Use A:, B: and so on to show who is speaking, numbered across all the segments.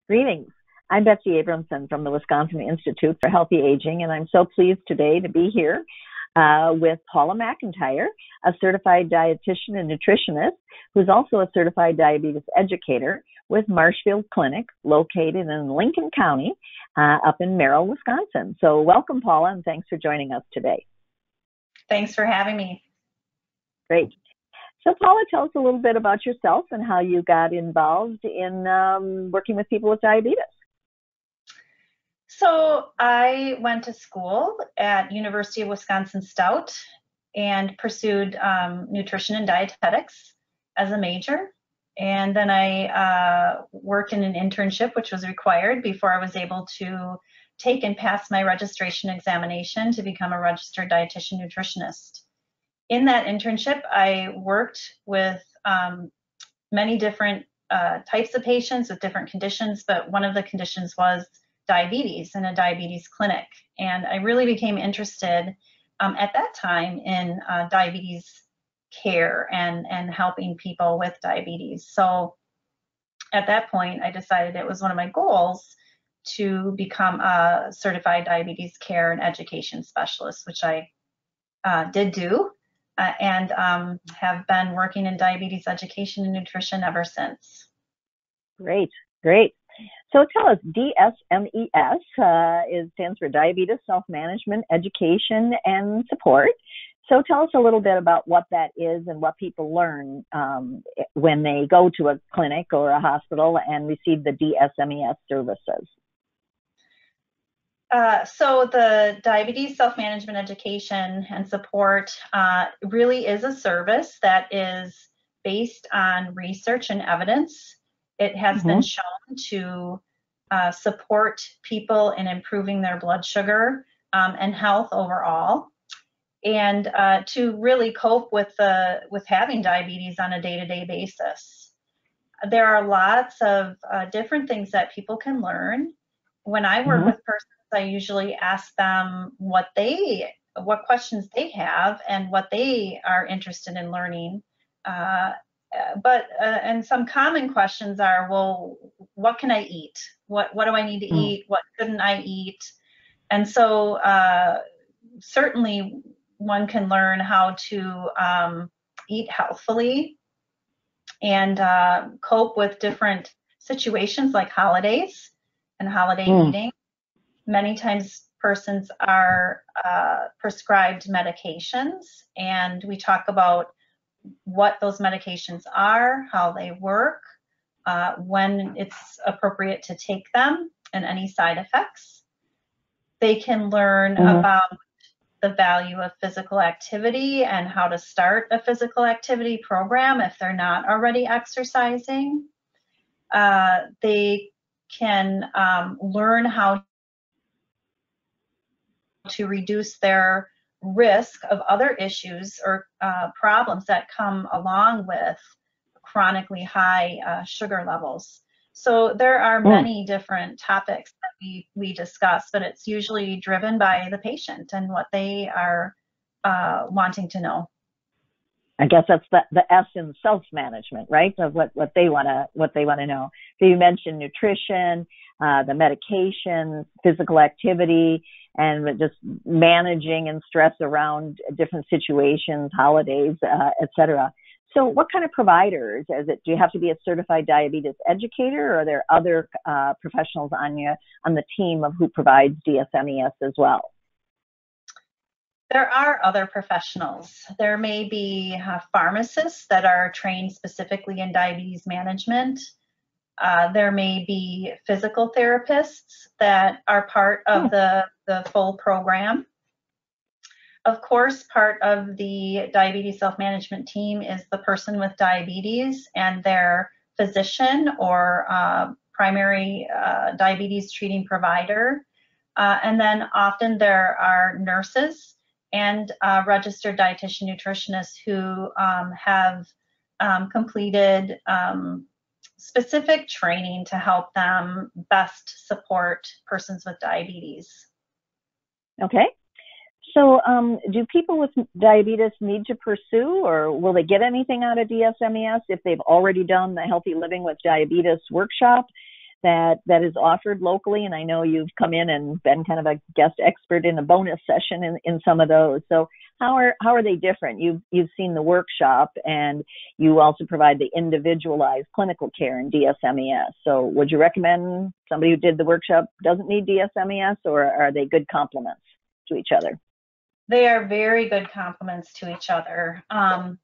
A: Greetings. I'm Betsy Abramson from the Wisconsin Institute for Healthy Aging, and I'm so pleased today to be here with Paula McIntyre, a certified dietitian and nutritionist who's also a certified diabetes educator with Marshfield Clinic, located in Lincoln County, up in Merrill, Wisconsin. So welcome, Paula, and thanks for joining us today.
B: Thanks for having me.
A: Great. So Paula, tell us a little bit about yourself and how you got involved in working with people with diabetes.
B: So I went to school at University of Wisconsin-Stout and pursued nutrition and dietetics as a major. And then I worked in an internship, which was required before I was able to take and pass my registration examination to become a registered dietitian nutritionist. In that internship, I worked with many different types of patients with different conditions, but one of the conditions was diabetes in a diabetes clinic. And I really became interested at that time in diabetes care and helping people with diabetes. So at that point, I decided it was one of my goals to become a certified diabetes care and education specialist, which I did do. And have been working in diabetes education and nutrition ever since.
A: Great. So tell us, DSMES stands for Diabetes Self-Management Education and Support. So tell us a little bit about what that is and what people learn when they go to a clinic or a hospital and receive the DSMES services.
B: So the Diabetes Self-Management Education and Support really is a service that is based on research and evidence. It has been shown to support people in improving their blood sugar and health overall, and to really cope with having diabetes on a day-to-day basis. There are lots of different things that people can learn. When I work with persons, I usually ask them what questions they have and what they are interested in learning. And some common questions are, well, what can I eat? What do I need to eat? What shouldn't I eat? And so certainly one can learn how to eat healthfully and cope with different situations like holidays and holiday eating. Many times persons are prescribed medications, and we talk about what those medications are, how they work, when it's appropriate to take them, and any side effects. They can learn about the value of physical activity and how to start a physical activity program if they're not already exercising. They can learn how to reduce their risk of other issues or problems that come along with chronically high sugar levels. So there are many different topics that we discuss, but it's usually driven by the patient and what they are wanting to know.
A: I guess that's the S in self-management, right? Of what they want to know. So you mentioned nutrition, the medications, physical activity, and just managing and stress around different situations, holidays, et cetera. So what kind of providers is it? Do you have to be a certified diabetes educator, or are there other professionals on the team of who provides DSMES as well?
B: There are other professionals. There may be pharmacists that are trained specifically in diabetes management. There may be physical therapists that are part of the full program. Of course, part of the diabetes self-management team is the person with diabetes and their physician or primary diabetes treating provider. And then often there are nurses and registered dietitian nutritionists who have completed specific training to help them best support persons with diabetes.
A: Okay. So do people with diabetes need to pursue, or will they get anything out of DSMES if they've already done the Healthy Living with Diabetes workshop? that is offered locally? And I know you've come in and been kind of a guest expert in a bonus session in some of those. So how are they different? You've seen the workshop, and you also provide the individualized clinical care in DSMES. So would you recommend somebody who did the workshop doesn't need DSMES, or are they good complements to each other?
B: They are very good complements to each other. The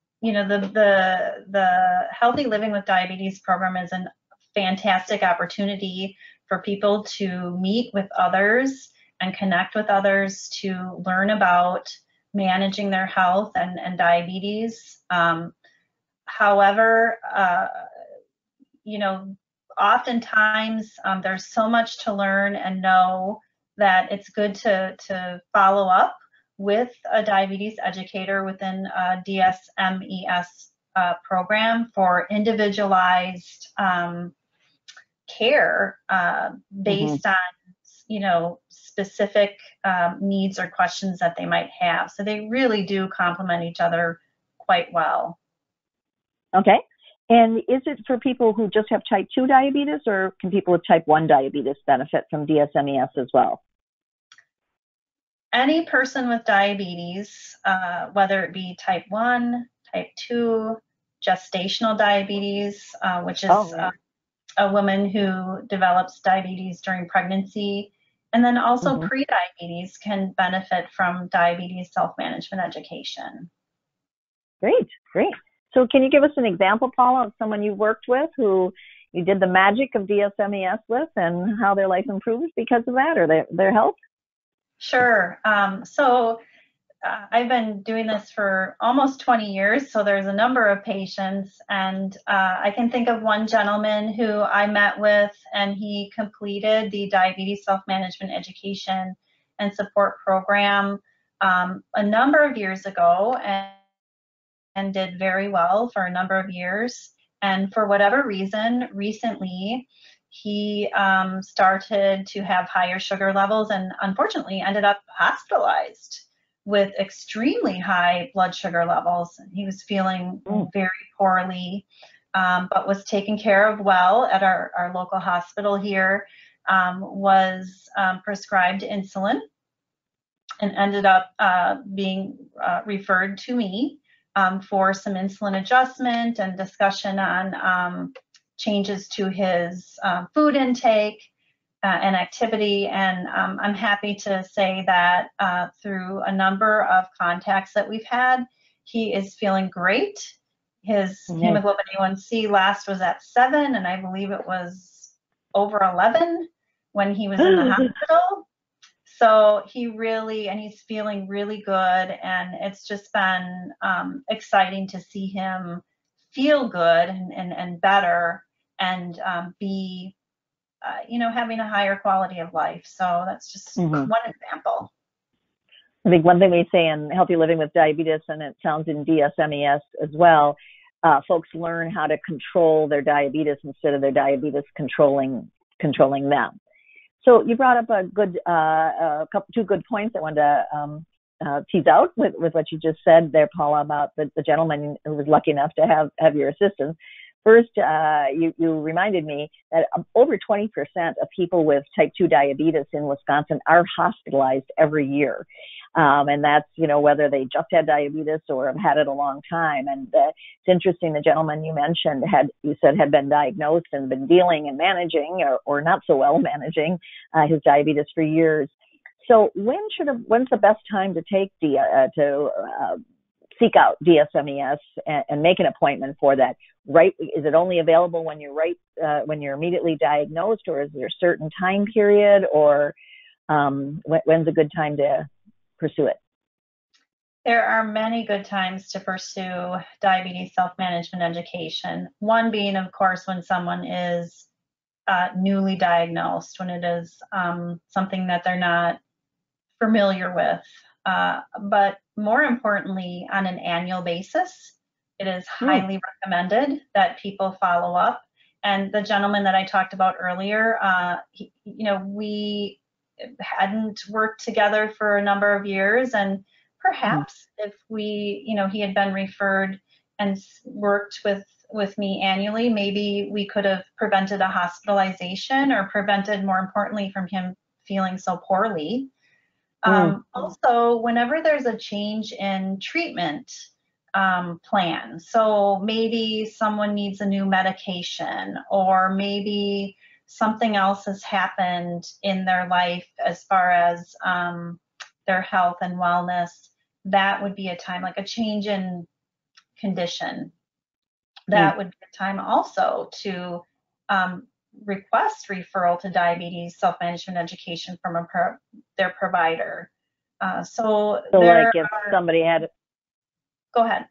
B: Healthy Living with Diabetes program is a fantastic opportunity for people to meet with others and connect with others to learn about managing their health and diabetes. However, oftentimes there's so much to learn and know that it's good to follow up with a diabetes educator within a DSMES program for individualized care based on specific needs or questions that they might have. So they really do complement each other quite well.
A: Okay. And is it for people who just have type 2 diabetes, or can people with type 1 diabetes benefit from DSMES as well?
B: Any person with diabetes, whether it be type 1, type 2, gestational diabetes, which is a woman who develops diabetes during pregnancy, and then also pre-diabetes can benefit from diabetes self-management education.
A: Great. So can you give us an example, Paula, of someone you worked with who you did the magic of DSMES with, and how their life improved because of that, or their health?
B: Sure. I've been doing this for almost 20 years, so there's a number of patients, and I can think of one gentleman who I met with, and he completed the Diabetes Self-Management Education and Support Program a number of years ago, and did very well for a number of years. And for whatever reason, recently, he started to have higher sugar levels and unfortunately ended up hospitalized with extremely high blood sugar levels. He was feeling very poorly, but was taken care of well at our local hospital here, was prescribed insulin, and ended up being referred to me for some insulin adjustment and discussion on changes to his food intake and activity. And I'm happy to say that through a number of contacts that we've had, he is feeling great. His hemoglobin A1C last was at 7, and I believe it was over 11 when he was in the hospital. So he's feeling really good, and it's just been exciting to see him feel good and better, and be, having a higher quality of life. So that's just one example.
A: I think one thing we say in Healthy Living with Diabetes, and it sounds in DSMES as well, folks learn how to control their diabetes instead of their diabetes controlling them. So you brought up two good points I wanted to tease out with what you just said there, Paula, about the gentleman who was lucky enough to have your assistance. First, you reminded me that over 20% of people with type 2 diabetes in Wisconsin are hospitalized every year. And that's, whether they just had diabetes or have had it a long time. And it's interesting, the gentleman you mentioned had been diagnosed and been dealing and managing or not so well managing his diabetes for years. So when's the best time to take seek out DSMES and make an appointment for that? Right? Is it only available when you're immediately diagnosed, or is there a certain time period, or when's a good time to pursue it?
B: There are many good times to pursue diabetes self-management education. One being, of course, when someone is newly diagnosed, when it is something that they're not familiar with. But more importantly, on an annual basis, it is highly recommended that people follow up. And the gentleman that I talked about earlier, we hadn't worked together for a number of years, and perhaps if he had been referred and worked with with me annually, maybe we could have prevented a hospitalization or prevented, more importantly, from him feeling so poorly. Also, whenever there's a change in treatment plan, so maybe someone needs a new medication, or maybe something else has happened in their life as far as their health and wellness, that would be a time, like a change in condition, that would be a time also to request referral to diabetes self-management education from their provider. So
A: like if somebody had,
B: go ahead.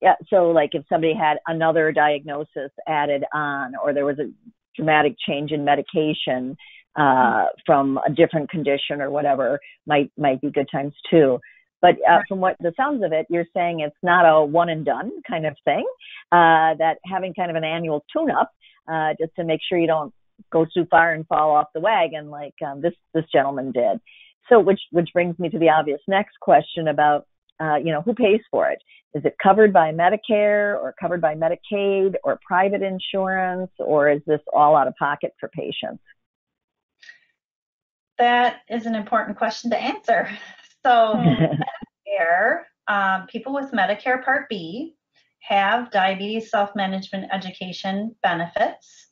A: Yeah, so like if somebody had another diagnosis added on, or there was a dramatic change in medication from a different condition or whatever, might be good times too. But from what the sounds of it, you're saying it's not a one and done kind of thing, that having kind of an annual tune-up just to make sure you don't go too far and fall off the wagon like this gentleman did. So which brings me to the obvious next question about, who pays for it? Is it covered by Medicare or covered by Medicaid or private insurance, or is this all out of pocket for patients?
B: That is an important question to answer. So Medicare, people with Medicare Part B have diabetes self-management education benefits,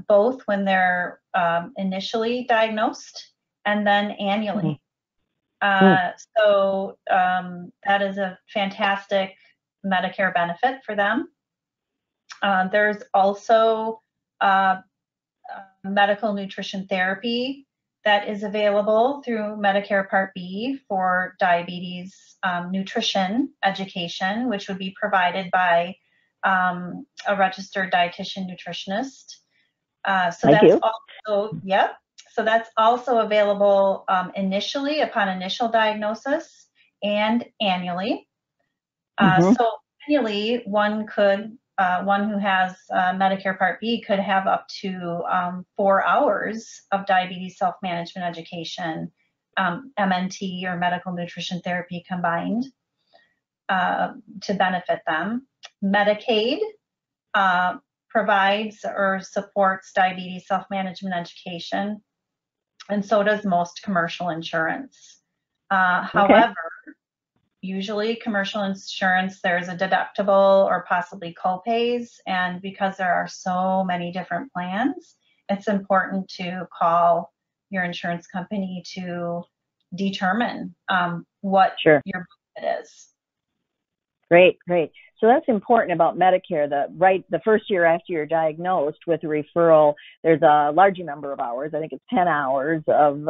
B: both when they're initially diagnosed and then annually. So that is a fantastic Medicare benefit for them. There's also medical nutrition therapy that is available through Medicare Part B for diabetes nutrition education, which would be provided by a registered dietitian nutritionist. So that's also available initially upon initial diagnosis and annually. So annually, one who has Medicare Part B could have up to 4 hours of diabetes self-management education, MNT or medical nutrition therapy combined, to benefit them. Medicaid provides or supports diabetes self-management education, and so does most commercial insurance. However, usually commercial insurance, there's a deductible or possibly copays, and because there are so many different plans, it's important to call your insurance company to determine what your benefit is.
A: Great. So that's important about Medicare. The first year after you're diagnosed with a referral, there's a larger number of hours. I think it's 10 hours of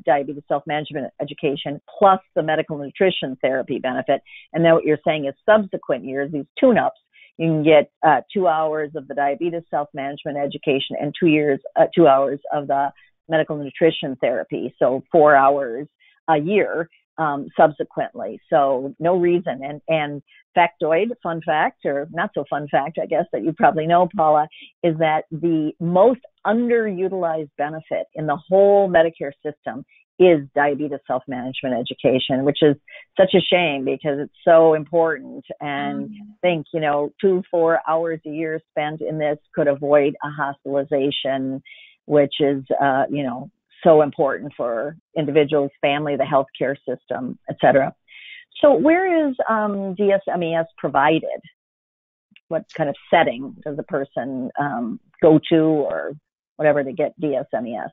A: diabetes self-management education plus the medical nutrition therapy benefit. And then what you're saying is subsequent years, these tune-ups, you can get 2 hours of the diabetes self-management education and 2 hours of the medical nutrition therapy. So 4 hours a year subsequently. So no reason. And factoid, fun fact, or not so fun fact, I guess, that you probably know, Paula, is that the most underutilized benefit in the whole Medicare system is diabetes self-management education, which is such a shame because it's so important. And think, 2-4 hours a year spent in this could avoid a hospitalization, which is, so important for individuals, family, the healthcare system, et cetera. So where is DSMES provided? What kind of setting does a person go to or whatever to get DSMES?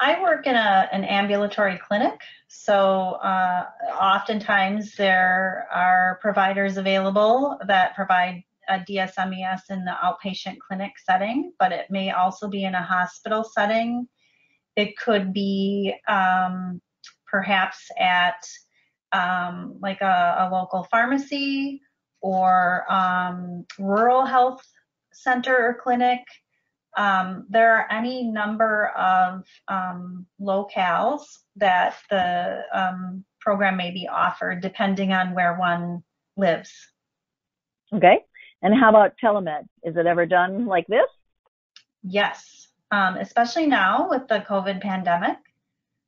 B: I work in an ambulatory clinic, so oftentimes there are providers available that provide a DSMES in the outpatient clinic setting, but it may also be in a hospital setting. It could be perhaps at like a local pharmacy or rural health center or clinic. There are any number of locales that the program may be offered depending on where one lives.
A: Okay. And how about telemed? Is it ever done like this?
B: Yes, especially now with the COVID pandemic.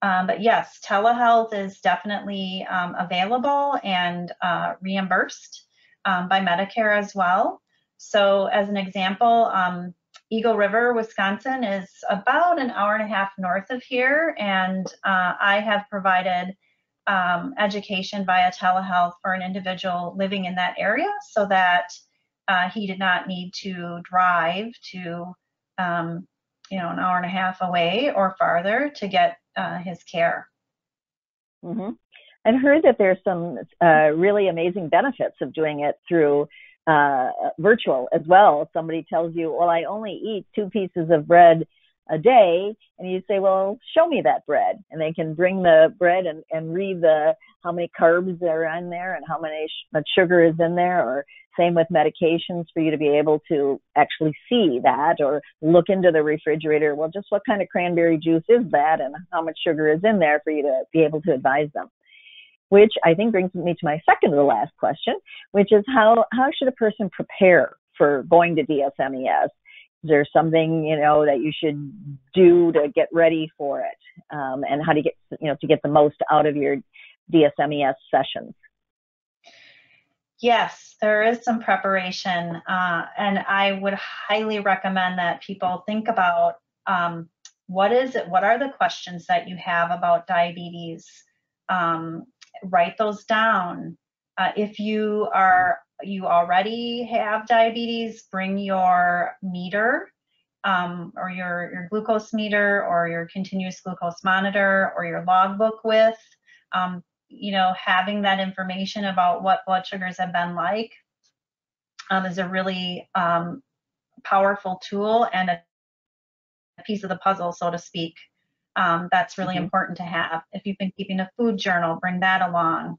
B: But yes, telehealth is definitely available and reimbursed. by Medicare as well. So as an example, Eagle River, Wisconsin is about an hour and a half north of here, and I have provided education via telehealth for an individual living in that area so that he did not need to drive to an hour and a half away or farther to get his care.
A: Mm-hmm. I've heard that there's some really amazing benefits of doing it through virtual as well. Somebody tells you, well, I only eat 2 pieces of bread a day, and you say, well, show me that bread, and they can bring the bread and read how many carbs are in there and how much sugar is in there, or same with medications for you to be able to actually see that, or look into the refrigerator, well, just what kind of cranberry juice is that and how much sugar is in there for you to be able to advise them. Which I think brings me to my second to last question, which is how should a person prepare for going to DSMES? Is there something, that you should do to get ready for it? And how do you get the most out of your DSMES sessions?
B: Yes, there is some preparation. And I would highly recommend that people think about what are the questions that you have about diabetes? Write those down. If you already have diabetes, bring your meter or your glucose meter or your continuous glucose monitor or your logbook with. Having that information about what blood sugars have been like is a really powerful tool and a piece of the puzzle, so to speak. That's really important to have. If you've been keeping a food journal, bring that along.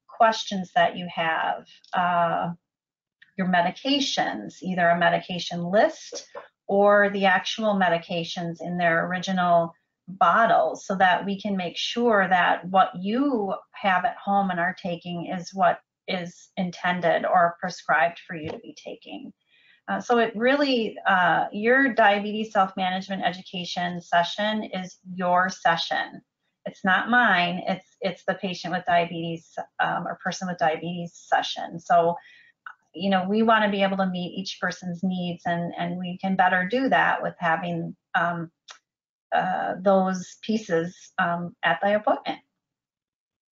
B: Questions that you have, your medications, either a medication list or the actual medications in their original bottles, so that we can make sure that what you have at home and are taking is what is intended or prescribed for you to be taking. So it really, your diabetes self-management education session is your session. It's not mine. It's the patient with diabetes or person with diabetes session. So, we want to be able to meet each person's needs, and we can better do that with having those pieces at the appointment.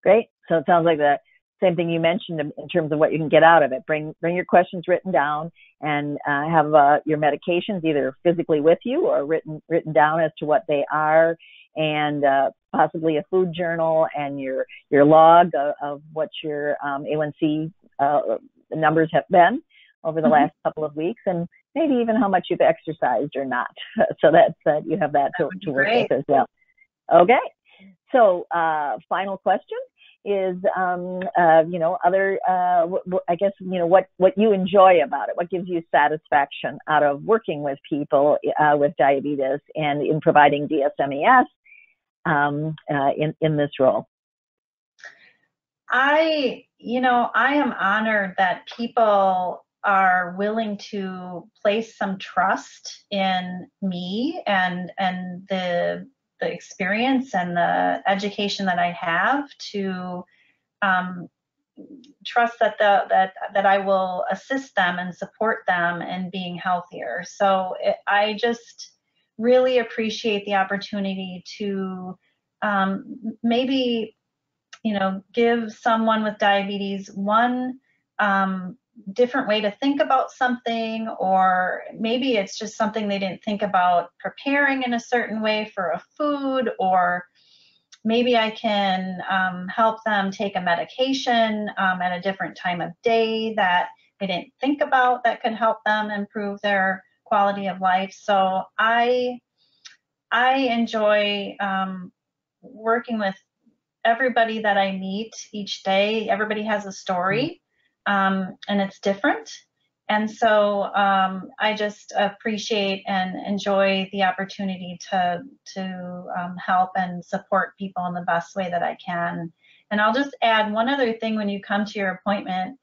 A: Great. So it sounds like the same thing you mentioned in terms of what you can get out of it. Bring your questions written down, and have your medications either physically with you or written down as to what they are, and possibly a food journal and your log of what your A1C numbers have been over the last couple of weeks, and maybe even how much you've exercised or not. So that you have that to work with as well. Okay. So final question is, I guess, what you enjoy about it, what gives you satisfaction out of working with people with diabetes and in providing DSMES in this role?
B: I am honored that people are willing to place some trust in me and the experience and the education that I have to trust that I will assist them and support them in being healthier. So I just really appreciate the opportunity to maybe give someone with diabetes one different way to think about something, or maybe it's just something they didn't think about preparing in a certain way for a food, or maybe I can help them take a medication at a different time of day that they didn't think about that could help them improve their quality of life. So I enjoy working with everybody that I meet each day. Everybody has a story, and it's different. And so I just appreciate and enjoy the opportunity to help and support people in the best way that I can. And I'll just add one other thing when you come to your appointment.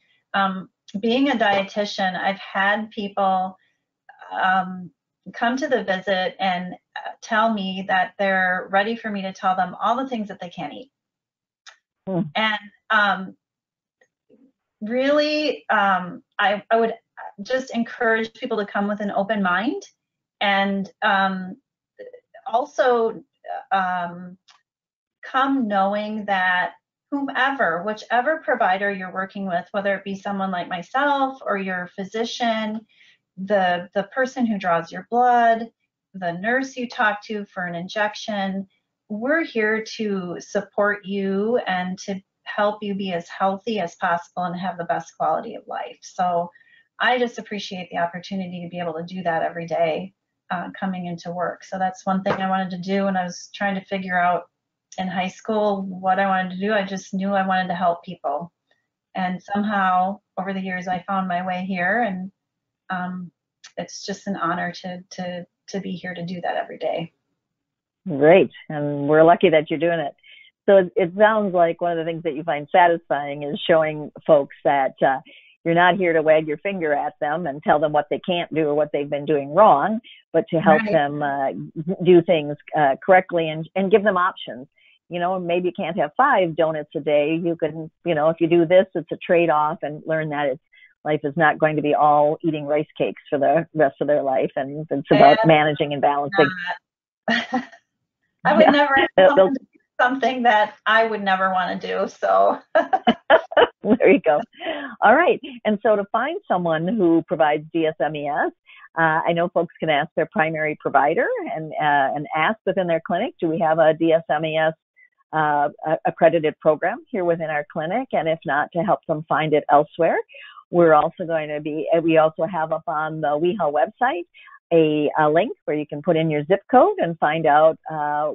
B: Being a dietitian, I've had people come to the visit and tell me that they're ready for me to tell them all the things that they can't eat. And really, I would just encourage people to come with an open mind, and also come knowing that whichever provider you're working with, whether it be someone like myself or your physician, the person who draws your blood, the nurse you talk to for an injection, we're here to support you and to help you be as healthy as possible and have the best quality of life. So I just appreciate the opportunity to be able to do that every day coming into work. So that's one thing I wanted to do when I was trying to figure out in high school what I wanted to do. I just knew I wanted to help people. And somehow over the years I found my way here, and it's just an honor to be here to do that every day.
A: Great. And we're lucky that you're doing it. So it sounds like one of the things that you find satisfying is showing folks that you're not here to wag your finger at them and tell them what they can't do or what they've been doing wrong, but to help them do things correctly and give them options. You know, maybe you can't have 5 donuts a day. You can, you know, if you do this, it's a trade-off, and learn that life is not going to be all eating rice cakes for the rest of their life, and it's about managing and balancing.
B: I would never do something that I would never want to do. So
A: there you go. All right. And so to find someone who provides DSMES, I know folks can ask their primary provider and ask within their clinic, do we have a DSMES accredited program here within our clinic? And if not, to help them find it elsewhere. We also have up on the WeHealth website a link where you can put in your zip code and find out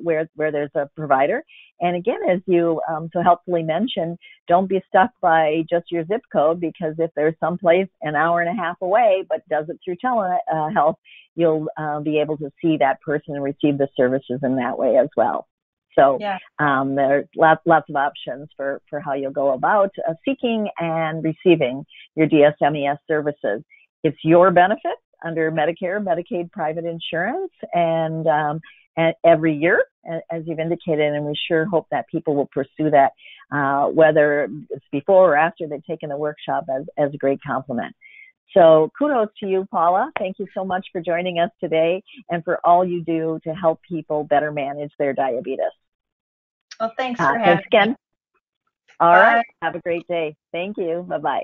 A: where there's a provider. And again, as you so helpfully mentioned, don't be stuck by just your zip code, because if there's someplace an hour and a half away but does it through telehealth, you'll be able to see that person and receive the services in that way as well. So there's lots of options for how you'll go about seeking and receiving your DSMES services. It's your benefit under Medicare, Medicaid, private insurance, and every year, as you've indicated, and we sure hope that people will pursue that, whether it's before or after they've taken the workshop, as a great compliment. So kudos to you, Paula. Thank you so much for joining us today and for all you do to help people better manage their diabetes.
B: Well, thanks for having me.
A: All right. Have a great day. Thank you. Bye-bye.